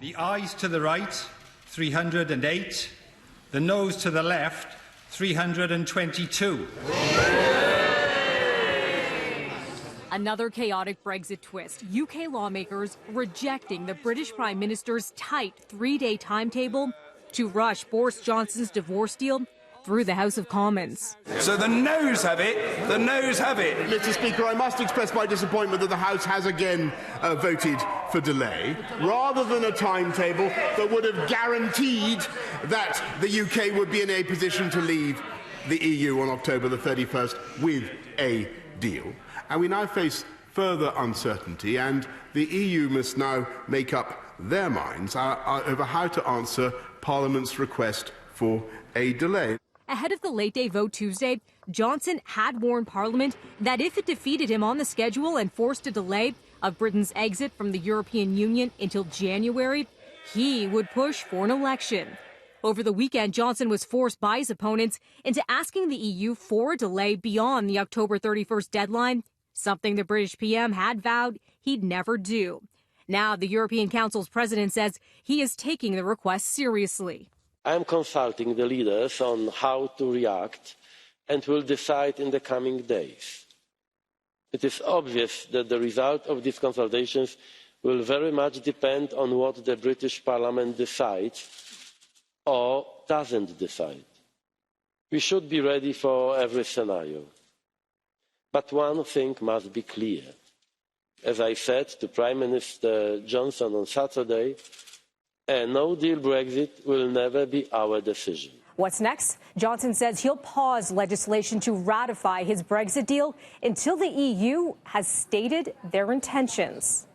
The ayes to the right, 308. The noes to the left, 322. Another chaotic Brexit twist. UK lawmakers rejecting the British Prime Minister's tight 3-day timetable to rush Boris Johnson's divorce deal through the House of Commons. So the noes have it. The noes have it. Mr. Speaker, I must express my disappointment that the House has again voted for delay, rather than a timetable that would have guaranteed that the UK would be in a position to leave the EU on October the 31st with a deal. And we now face further uncertainty, and the EU must now make up their minds over how to answer Parliament's request for a delay. Ahead of the late-day vote Tuesday, Johnson had warned Parliament that if it defeated him on the schedule and forced a delay of Britain's exit from the European Union until January, he would push for an election. Over the weekend, Johnson was forced by his opponents into asking the EU for a delay beyond the October 31st deadline, something the British PM had vowed he'd never do. Now, the European Council's president says he is taking the request seriously. I am consulting the leaders on how to react and will decide in the coming days. It is obvious that the result of these consultations will very much depend on what the British Parliament decides or doesn't decide. We should be ready for every scenario. But one thing must be clear. As I said to Prime Minister Johnson on Saturday, a no-deal Brexit will never be our decision. What's next? Johnson says he'll pause legislation to ratify his Brexit deal until the EU has stated their intentions.